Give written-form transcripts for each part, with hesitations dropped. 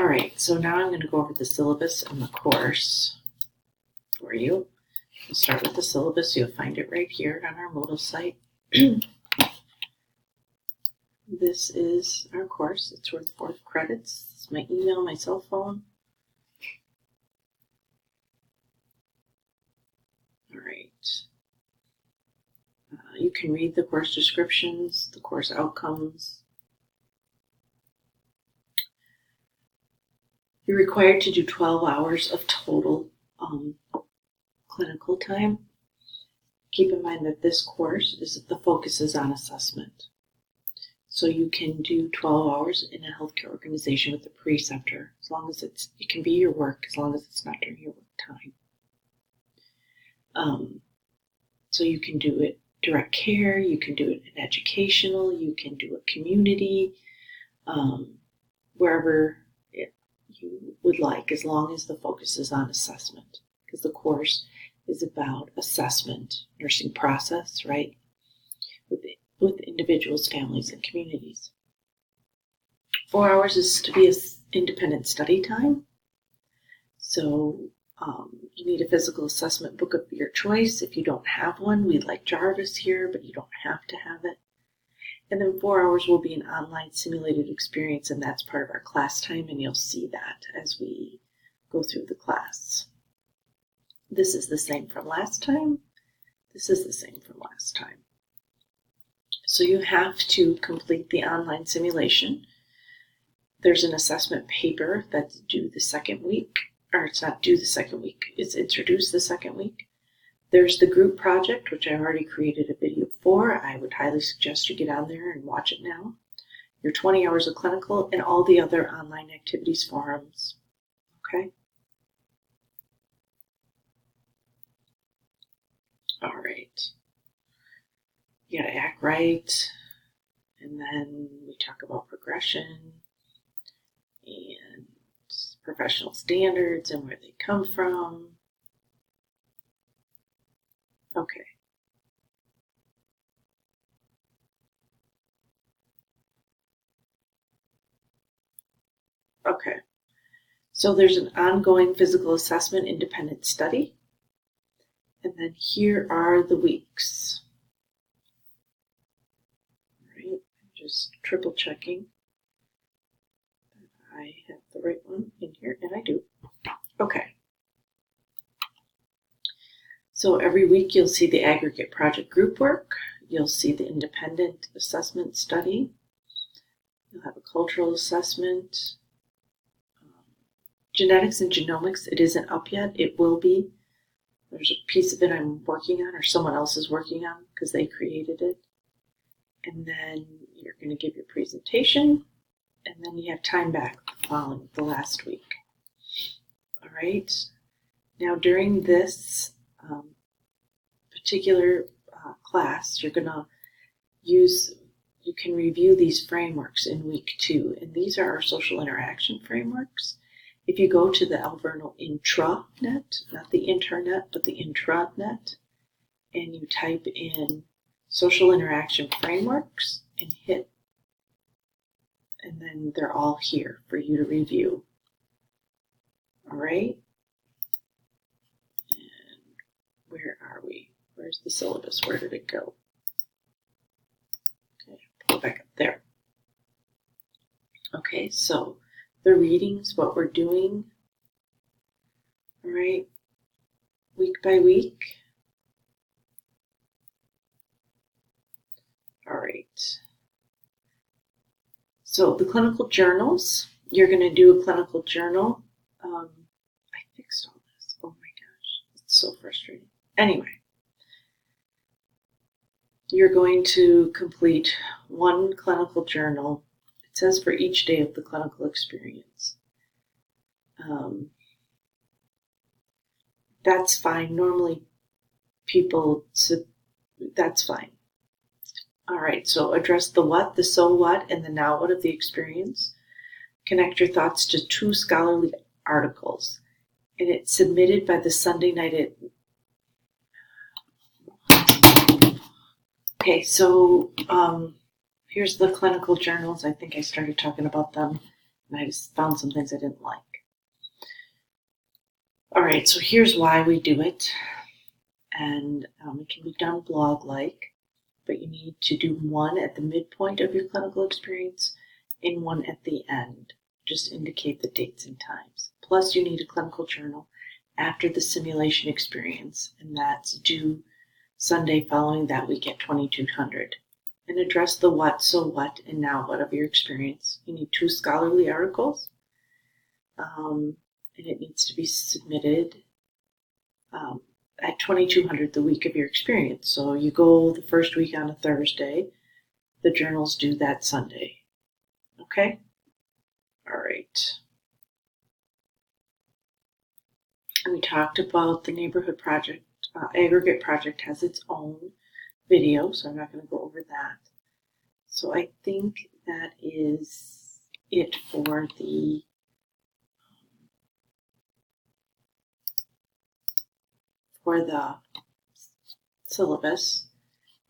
All right, so now I'm going to go over the syllabus and the course for you. We'll start with the syllabus. You'll find it right here on our Moodle site. This is our course. It's worth 4 credits. It's my email, my cell phone. All right. You can read the course descriptions, the course outcomes. You're required to do 12 hours of total clinical time. Keep in mind that this course the focus is on assessment. So you can do 12 hours in a healthcare organization with a preceptor, as long as it can be your work, as long as it's not during your work time. So you can do it direct care, you can do it in educational, you can do it community, wherever you would like, as long as the focus is on assessment, because the course is about assessment, nursing process, right, with individuals, families, and communities. 4 hours is to be an independent study time. So you need a physical assessment book of your choice. If you don't have one, we'd like Jarvis here, but you don't have to have it. And then 4 hours will be an online simulated experience, and that's part of our class time, and you'll see that as we go through the class. This is the same from last time. This is the same from last time. So you have to complete the online simulation. There's an assessment paper that's due the second week, or it's not due the second week, it's introduced the second week. There's the group project, which I've already created a video for. I would highly suggest you get on there and watch it now. Your 20 hours of clinical and all the other online activities, forums. Okay? All right. You gotta act right. And then we talk about progression and professional standards and where they come from. Okay. Okay. So there's an ongoing physical assessment independent study. And then here are the weeks. All right. I'm just triple checking that I have the right one in here, and I do. Okay. So every week you'll see the aggregate project group work. You'll see the independent assessment study. You'll have a cultural assessment. Genetics and genomics, it isn't up yet. It will be. There's a piece of it I'm working on, or someone else is working on, because they created it. And then you're going to give your presentation, and then you have time back following the last week. All right. Now during this particular class, you're going to you can review these frameworks in week 2, and these are our social interaction frameworks. If you go to the Alverno intranet, not the internet, but the intranet, and you type in social interaction frameworks and hit, and then they're all here for you to review. All right. And where are we? Where's the syllabus? Where did it go? Okay, pull it back up there. Okay, so the readings, what we're doing, all right, week by week. All right. So the clinical journals, you're going to do a clinical journal. I fixed all this. Oh my gosh, it's so frustrating. Anyway, you're going to complete 1 clinical journal. It says for each day of the clinical experience. That's fine. Normally that's fine. All right, so address the what, the so what, and the now what of the experience. Connect your thoughts to 2 scholarly articles. And it's submitted by the Sunday night Okay, so here's the clinical journals. I think I started talking about them and I just found some things I didn't like. All right, so here's why we do it. And it can be done blog-like, but you need to do one at the midpoint of your clinical experience and one at the end. Just indicate the dates and times. Plus, you need a clinical journal after the simulation experience, and that's due Sunday following that week at 2200. And address the what, so what, and now what of your experience. You need 2 scholarly articles, and it needs to be submitted at 2200 the week of your experience. So you go the first week on a Thursday. The journal's due that Sunday. Okay? All right. We talked about the neighborhood project. Aggregate project has its own video, so I'm not going to go over that. So I think that is it for the syllabus.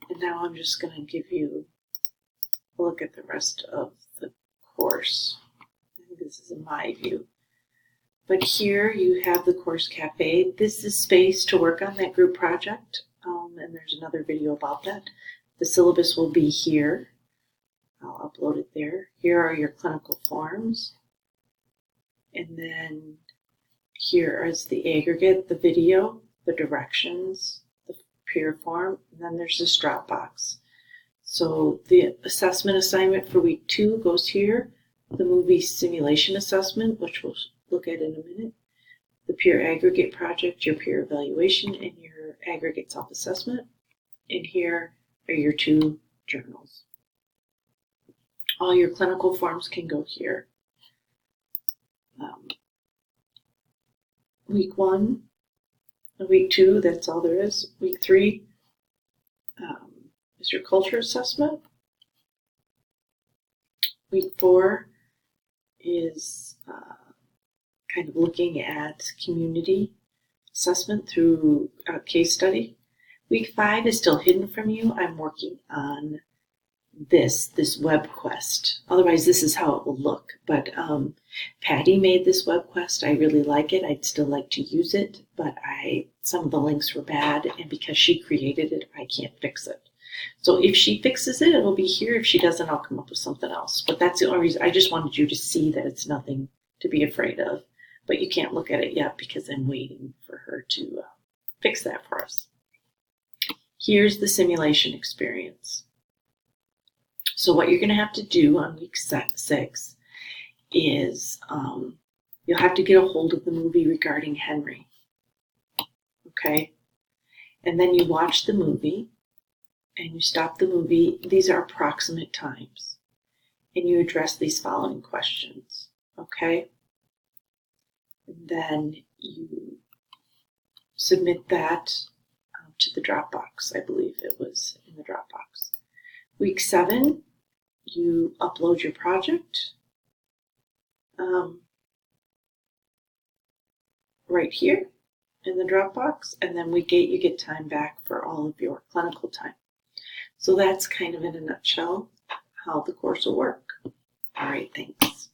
And now I'm just going to give you a look at the rest of the course. I think this is in my view. But here you have the course cafe. This is space to work on that group project, and there's another video about that. The syllabus will be here. I'll upload it there. Here are your clinical forms. And then here is the aggregate, the video, the directions, the peer form, and then there's this Dropbox. So the assessment assignment for week 2 goes here. The movie simulation assessment, which we'll look at in a minute. The peer aggregate project, your peer evaluation, and your aggregate self-assessment. And here are your 2 journals. All your clinical forms can go here. Week 1 and week 2, that's all there is. Week 3 is your culture assessment. Week 4 is kind of looking at community assessment through a case study. Week 5 is still hidden from you. I'm working on this web quest. Otherwise, this is how it will look. But Patty made this web quest. I really like it. I'd still like to use it, but some of the links were bad, and because she created it, I can't fix it. So if she fixes it, it'll be here. If she doesn't, I'll come up with something else. But that's the only reason. I just wanted you to see that it's nothing to be afraid of. But you can't look at it yet because I'm waiting for her to fix that for us. Here's the simulation experience. So what you're going to have to do on week 6 is you'll have to get a hold of the movie regarding Henry. Okay? And then you watch the movie and you stop the movie. These are approximate times. And you address these following questions. Okay? And then you submit that to the Dropbox. I believe it was in the Dropbox. Week 7, you upload your project right here in the Dropbox, and then week 8, you get time back for all of your clinical time. So that's kind of in a nutshell how the course will work. All right, thanks.